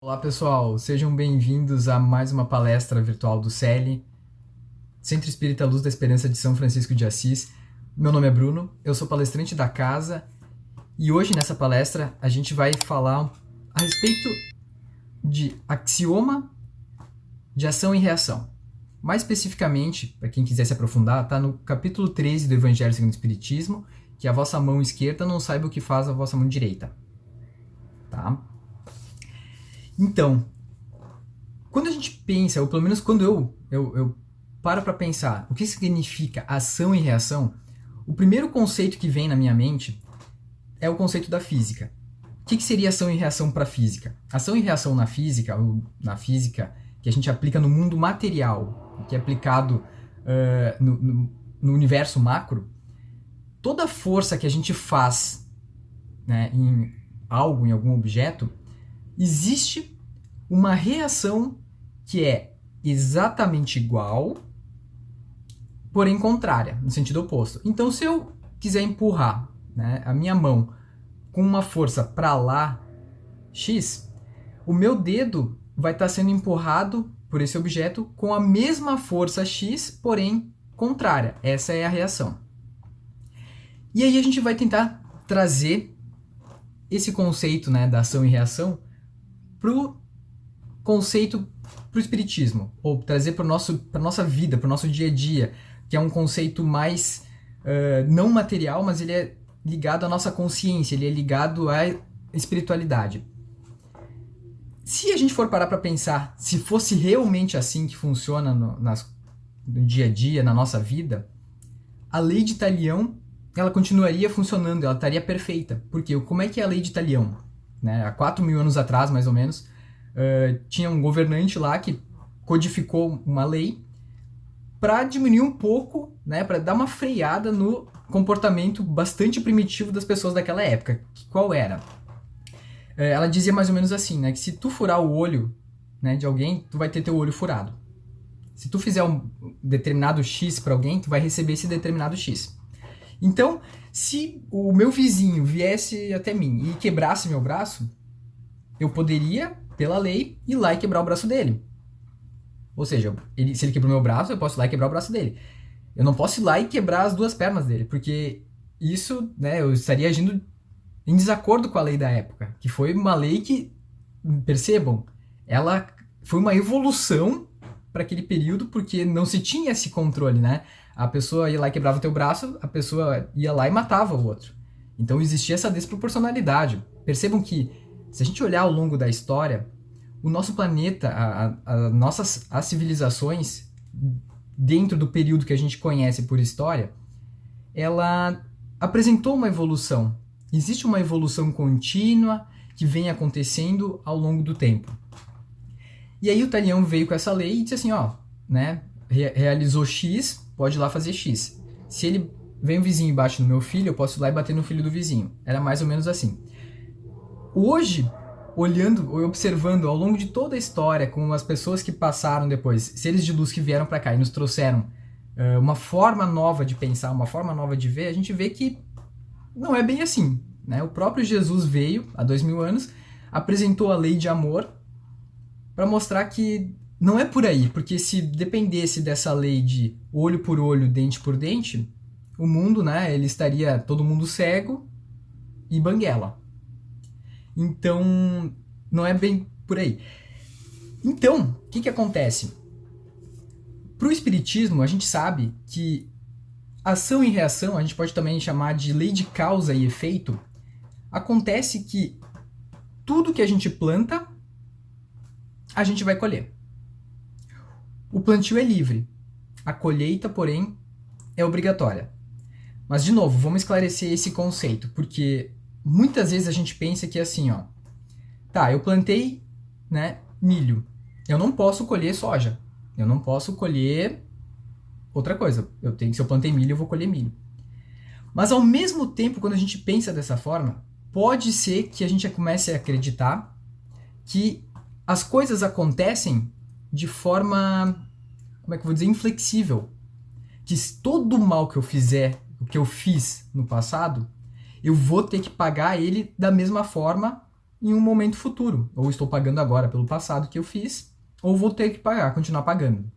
Olá pessoal, sejam bem-vindos a mais uma palestra virtual do CELI, Centro Espírita Luz da Esperança de São Francisco de Assis. Meu nome é Bruno, eu sou palestrante da casa e hoje nessa palestra a gente vai falar a respeito de axioma de ação e reação. Mais especificamente, para quem quiser se aprofundar, está no capítulo 13 do Evangelho segundo o Espiritismo, que a vossa mão esquerda não saiba o que faz a vossa mão direita. Tá? Então, quando a gente pensa, ou pelo menos quando eu paro para pensar o que significa ação e reação, o primeiro conceito que vem na minha mente é o conceito da física. O que seria ação e reação para a física? Ação e reação na física, ou na física que a gente aplica no mundo material, que é aplicado no universo macro, toda força que a gente faz, né, em algo, em algum objeto, existe uma reação que é exatamente igual, porém contrária, no sentido oposto. Então, se eu quiser empurrar, né, a minha mão com uma força para lá, X, o meu dedo vai estar sendo empurrado por esse objeto com a mesma força X, porém contrária. Essa é a reação. E aí a gente vai tentar trazer esse conceito, né, da ação e reação para o conceito, para o espiritismo, ou trazer para a nossa vida, para o nosso dia a dia, que é um conceito mais não material, mas ele é ligado à nossa consciência, ele é ligado à espiritualidade. Se a gente for parar para pensar, se fosse realmente assim que funciona no dia a dia, na nossa vida, a lei de Talião, ela continuaria funcionando, ela estaria perfeita. Porque como é que é a lei de Talião? Né? Há 4.000 anos atrás, mais ou menos, tinha um governante lá que codificou uma lei para diminuir um pouco, né, para dar uma freada no comportamento bastante primitivo das pessoas daquela época. Qual era? Ela dizia mais ou menos assim, né, que se tu furar o olho, né, de alguém, tu vai ter teu olho furado. Se tu fizer um determinado X para alguém, tu vai receber esse determinado X. Então, se o meu vizinho viesse até mim e quebrasse meu braço, eu poderia, pela lei, ir lá e quebrar o braço dele. Ou seja, se ele quebrou meu braço, eu posso ir lá e quebrar o braço dele. Eu não posso ir lá e quebrar as duas pernas dele, porque isso, né, eu estaria agindo em desacordo com a lei da época, que foi uma lei que, percebam, ela foi uma evolução para aquele período, porque não se tinha esse controle, né? A pessoa ia lá e quebrava o teu braço, a pessoa ia lá e matava o outro. Então existia essa desproporcionalidade. Percebam que, se a gente olhar ao longo da história, o nosso planeta, as civilizações, dentro do período que a gente conhece por história, ela apresentou uma evolução. Existe uma evolução contínua que vem acontecendo ao longo do tempo. E aí o Talião veio com essa lei e disse assim, ó, né, realizou X, pode ir lá fazer X. Se ele vem um vizinho e bate no meu filho, eu posso ir lá e bater no filho do vizinho. Era mais ou menos assim. Hoje, olhando ou observando ao longo de toda a história com as pessoas que passaram depois, seres de luz que vieram para cá e nos trouxeram uma forma nova de pensar, uma forma nova de ver, a gente vê que não é bem assim, né? O próprio Jesus veio, há 2.000 anos, apresentou a lei de amor para mostrar que não é por aí, porque se dependesse dessa lei de olho por olho, dente por dente, o mundo, né, ele estaria todo mundo cego e banguela. Então, não é bem por aí. Então, o que acontece? Para o espiritismo, a gente sabe que ação e reação, a gente pode também chamar de lei de causa e efeito, acontece que tudo que a gente planta, a gente vai colher. O plantio é livre, a colheita, porém, é obrigatória. Mas, de novo, vamos esclarecer esse conceito, porque muitas vezes a gente pensa que é assim, ó, tá, eu plantei, né, milho, eu não posso colher soja, eu não posso colher outra coisa, se eu plantei milho, eu vou colher milho. Mas ao mesmo tempo, quando a gente pensa dessa forma, pode ser que a gente comece a acreditar que as coisas acontecem de forma, como é que eu vou dizer, inflexível. Que todo o mal que eu fizer, o que eu fiz no passado, eu vou ter que pagar ele da mesma forma em um momento futuro. Ou estou pagando agora pelo passado que eu fiz, ou vou ter que pagar, continuar pagando.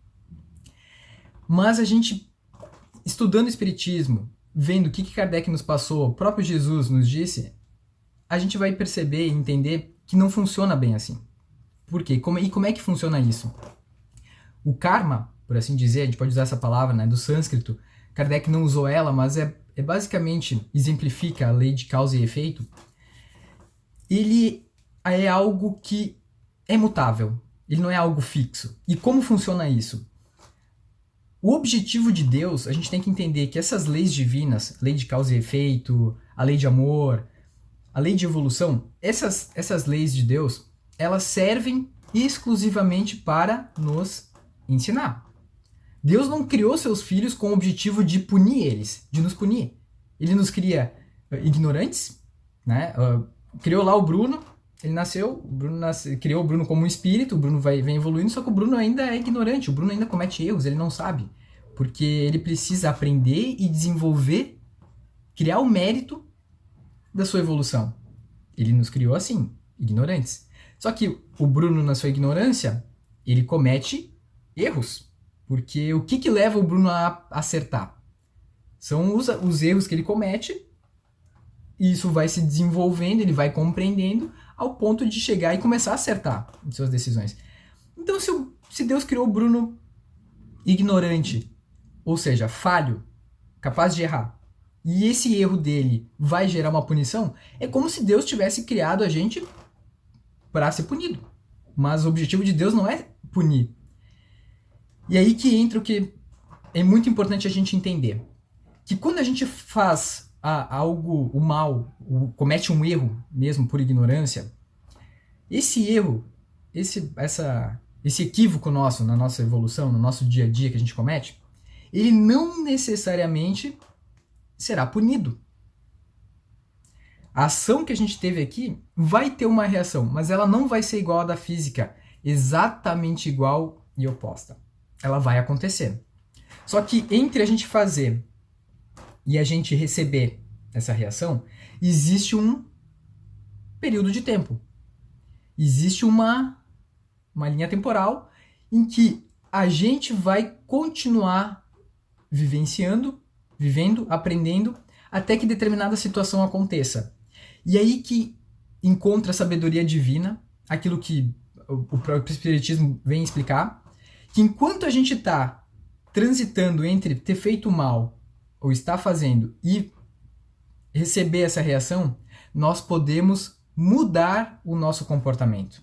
Mas a gente, estudando o Espiritismo, vendo o que Kardec nos passou, o próprio Jesus nos disse, a gente vai perceber e entender que não funciona bem assim. Por quê? E como é que funciona isso? O karma, por assim dizer, a gente pode usar essa palavra, né, do sânscrito, Kardec não usou ela, mas é basicamente, exemplifica a lei de causa e efeito. Ele é algo que é mutável, ele não é algo fixo. E como funciona isso? O objetivo de Deus, a gente tem que entender que essas leis divinas, lei de causa e efeito, a lei de amor, a lei de evolução, essas leis de Deus, elas servem exclusivamente para nos ensinar. Deus não criou seus filhos com o objetivo de punir eles, de nos punir. Ele nos cria ignorantes, né? Criou lá o Bruno, ele nasceu, criou o Bruno como um espírito, o Bruno vem evoluindo, só que o Bruno ainda é ignorante, o Bruno ainda comete erros, ele não sabe. Porque ele precisa aprender e desenvolver, criar o mérito da sua evolução. Ele nos criou assim, ignorantes. Só que o Bruno, na sua ignorância, ele comete erros. Porque o que leva o Bruno a acertar? São os erros que ele comete, e isso vai se desenvolvendo, ele vai compreendendo, ao ponto de chegar e começar a acertar em suas decisões. Então, se Deus criou o Bruno ignorante, ou seja, falho, capaz de errar, e esse erro dele vai gerar uma punição, é como se Deus tivesse criado a gente para ser punido. Mas o objetivo de Deus não é punir. E aí que entra o que é muito importante a gente entender. Que quando a gente faz algo, o mal, comete um erro mesmo por ignorância, esse erro, esse equívoco nosso, na nossa evolução, no nosso dia a dia que a gente comete, ele não necessariamente será punido. A ação que a gente teve aqui vai ter uma reação, mas ela não vai ser igual à da física, exatamente igual e oposta. Ela vai acontecer. Só que entre a gente fazer e a gente receber essa reação, existe um período de tempo. Existe uma linha temporal em que a gente vai continuar vivendo, aprendendo, até que determinada situação aconteça. E aí que encontra a sabedoria divina, aquilo que o próprio Espiritismo vem explicar, que enquanto a gente está transitando entre ter feito mal ou estar fazendo e receber essa reação, nós podemos mudar o nosso comportamento.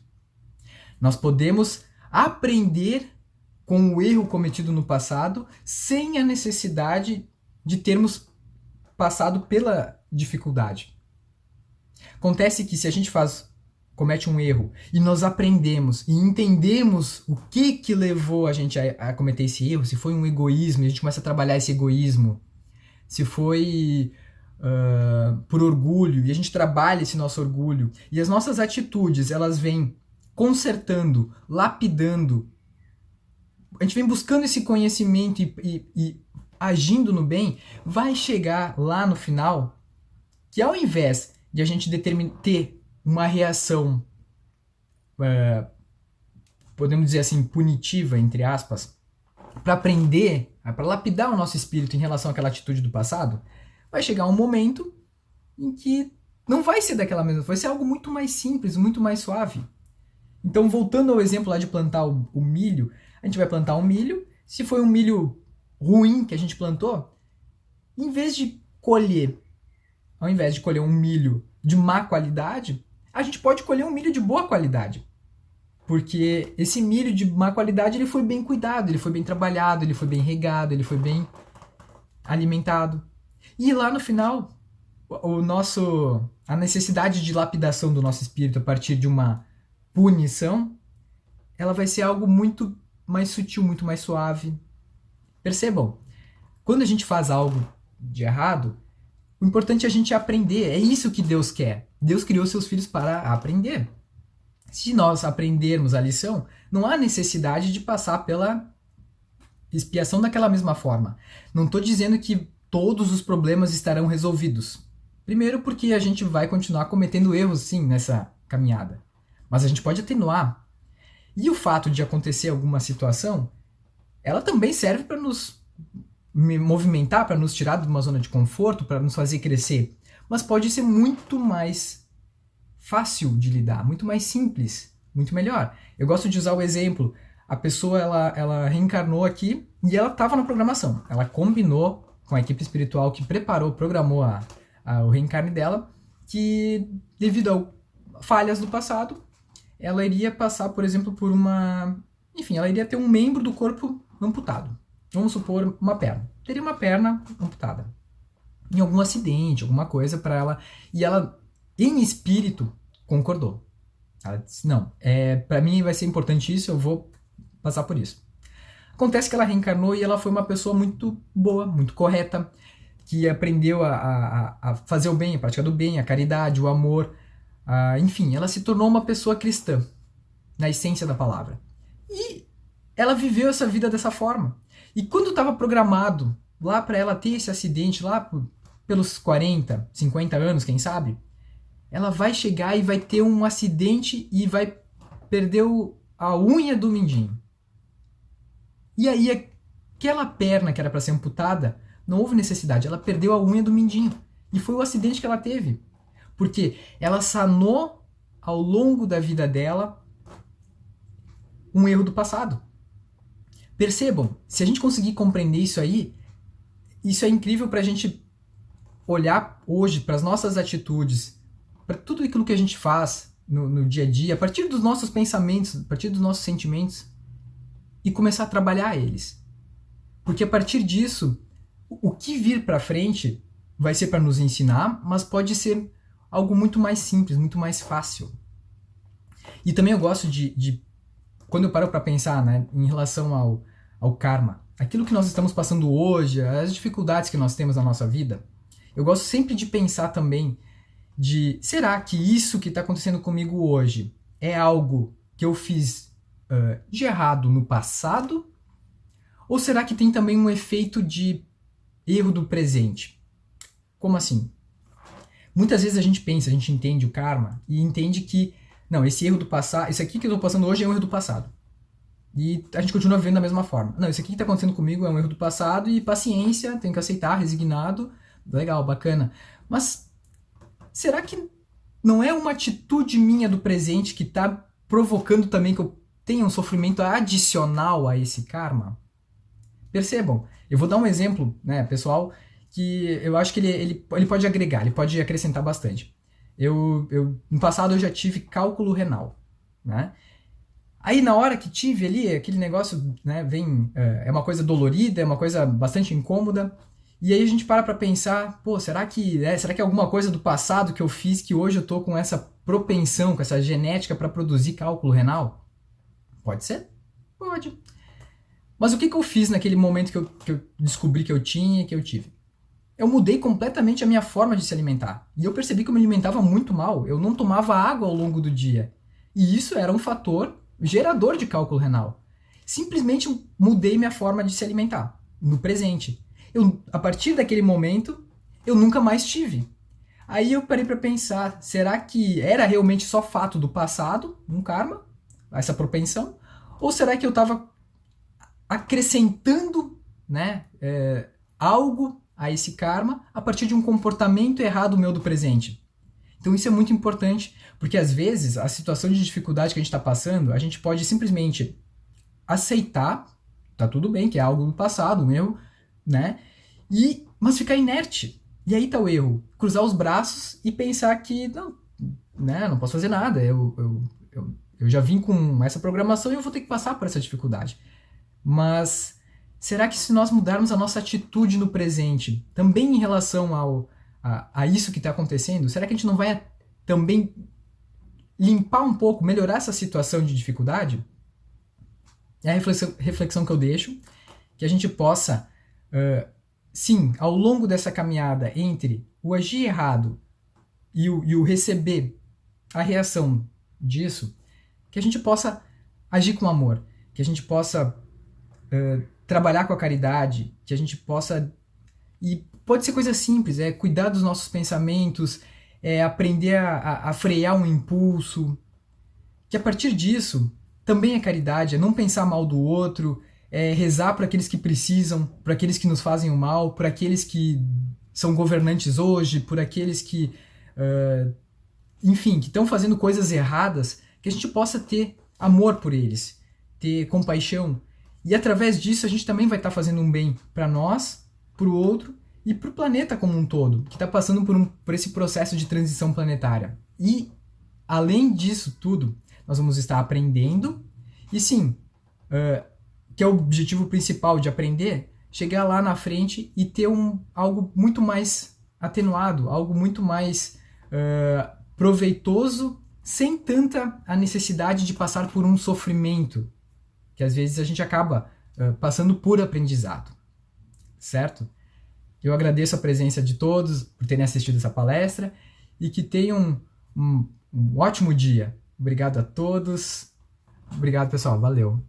Nós podemos aprender com o erro cometido no passado sem a necessidade de termos passado pela dificuldade. Acontece que se a gente comete um erro e nós aprendemos e entendemos o que levou a gente a cometer esse erro, se foi um egoísmo, e a gente começa a trabalhar esse egoísmo, se foi por orgulho, e a gente trabalha esse nosso orgulho, e as nossas atitudes, elas vêm consertando, lapidando, a gente vem buscando esse conhecimento e agindo no bem, vai chegar lá no final que ao invés de a gente ter uma reação, podemos dizer assim, punitiva, entre aspas, para aprender, para lapidar o nosso espírito em relação àquela atitude do passado, vai chegar um momento em que não vai ser daquela mesma, vai ser algo muito mais simples, muito mais suave. Então, voltando ao exemplo lá de plantar o milho, a gente vai plantar um milho, se foi um milho ruim que a gente plantou, em vez de colher, ao invés de colher um milho de má qualidade, a gente pode colher um milho de boa qualidade. Porque esse milho de má qualidade, ele foi bem cuidado, ele foi bem trabalhado, ele foi bem regado, ele foi bem alimentado. E lá no final, a necessidade de lapidação do nosso espírito a partir de uma punição, ela vai ser algo muito mais sutil, muito mais suave. Percebam, quando a gente faz algo de errado, o importante é a gente aprender. É isso que Deus quer. Deus criou seus filhos para aprender. Se nós aprendermos a lição, não há necessidade de passar pela expiação daquela mesma forma. Não estou dizendo que todos os problemas estarão resolvidos. Primeiro porque a gente vai continuar cometendo erros, sim, caminhada. Mas a gente pode atenuar. E o fato de acontecer alguma situação, ela também serve para nos movimentar, para nos tirar de uma zona de conforto, para nos fazer crescer. Mas pode ser muito mais fácil de lidar, muito mais simples, muito melhor. Eu gosto de usar o exemplo, a pessoa ela reencarnou aqui e ela estava na programação. Ela combinou com a equipe espiritual que preparou, programou o reencarne dela, que devido a falhas do passado, ela iria passar, por exemplo, por uma... Enfim, ela iria ter um membro do corpo amputado. Vamos supor, uma perna. Teria uma perna amputada. Em algum acidente, alguma coisa para ela. E ela, em espírito, concordou. Ela disse, não, para mim vai ser importante isso, eu vou passar por isso. Acontece que ela reencarnou e ela foi uma pessoa muito boa, muito correta, que aprendeu a fazer o bem, a praticar do bem, a caridade, o amor. Enfim, ela se tornou uma pessoa cristã, na essência da palavra. E ela viveu essa vida dessa forma. E quando estava programado lá para ela ter esse acidente, lá pelos 40, 50 anos, quem sabe, ela vai chegar e vai ter um acidente e vai perder a unha do mindinho. E aí, aquela perna que era para ser amputada, não houve necessidade, ela perdeu a unha do mindinho. E foi o acidente que ela teve. Porque ela sanou ao longo da vida dela um erro do passado. Percebam, se a gente conseguir compreender isso aí, isso é incrível para a gente olhar hoje para as nossas atitudes, para tudo aquilo que a gente faz no dia a dia, a partir dos nossos pensamentos, a partir dos nossos sentimentos, e começar a trabalhar eles. Porque a partir disso, o que vir para frente vai ser para nos ensinar, mas pode ser algo muito mais simples, muito mais fácil. E também eu gosto de quando eu paro para pensar, né, em relação ao karma, aquilo que nós estamos passando hoje, as dificuldades que nós temos na nossa vida, eu gosto sempre de pensar também será que isso que está acontecendo comigo hoje é algo que eu fiz de errado no passado? Ou será que tem também um efeito de erro do presente? Como assim? Muitas vezes a gente pensa, a gente entende o karma e entende que, não, esse erro do passado, esse aqui que eu estou passando hoje é um erro do passado. E a gente continua vivendo da mesma forma. Não, isso aqui que está acontecendo comigo é um erro do passado e paciência, tenho que aceitar, resignado, legal, bacana. Mas será que não é uma atitude minha do presente que está provocando também que eu tenha um sofrimento adicional a esse karma? Percebam, eu vou dar um exemplo, né, pessoal, que eu acho que ele pode agregar, ele pode acrescentar bastante. No passado eu já tive cálculo renal, né? Aí na hora que tive ali, aquele negócio, né, é uma coisa dolorida, é uma coisa bastante incômoda, e aí a gente para pra pensar, pô, será que é alguma coisa do passado que eu fiz que hoje eu tô com essa propensão, com essa genética para produzir cálculo renal? Pode ser? Pode. Mas o que eu fiz naquele momento que eu descobri que eu tinha e que eu tive? Eu mudei completamente a minha forma de se alimentar. E eu percebi que eu me alimentava muito mal. Eu não tomava água ao longo do dia. E isso era um fator gerador de cálculo renal. Simplesmente mudei minha forma de se alimentar, no presente. A partir daquele momento, eu nunca mais tive. Aí eu parei para pensar, será que era realmente só fato do passado, um karma, essa propensão? Ou será que eu estava acrescentando, né, algo a esse karma a partir de um comportamento errado meu do presente? Então isso é muito importante, porque às vezes a situação de dificuldade que a gente está passando, a gente pode simplesmente aceitar, tá tudo bem, que é algo do passado, um erro, né? Mas ficar inerte. E aí tá o erro. Cruzar os braços e pensar que não, né, não posso fazer nada. Eu já vim com essa programação e eu vou ter que passar por essa dificuldade. Mas será que se nós mudarmos a nossa atitude no presente, também em relação a isso que está acontecendo, será que a gente não vai também limpar um pouco, melhorar essa situação de dificuldade? É a reflexão que eu deixo, que a gente possa, sim, ao longo dessa caminhada entre o agir errado e o receber a reação disso, que a gente possa agir com amor, que a gente possa trabalhar com a caridade, que a gente possa... E pode ser coisa simples, cuidar dos nossos pensamentos, é aprender a frear um impulso, que a partir disso também é caridade, é não pensar mal do outro, é rezar para aqueles que precisam, para aqueles que nos fazem o mal, por aqueles que são governantes hoje, por aqueles que, enfim, que estão fazendo coisas erradas, que a gente possa ter amor por eles, ter compaixão. E através disso a gente também vai estar fazendo um bem para nós, para o outro e para o planeta como um todo, que está passando por esse processo de transição planetária. E, além disso tudo, nós vamos estar aprendendo e sim, que é o objetivo principal de aprender, chegar lá na frente e ter algo muito mais atenuado, algo muito mais proveitoso, sem tanta a necessidade de passar por um sofrimento, que às vezes a gente acaba passando por aprendizado, certo? Eu agradeço a presença de todos por terem assistido essa palestra e que tenham um ótimo dia. Obrigado a todos. Obrigado, pessoal. Valeu.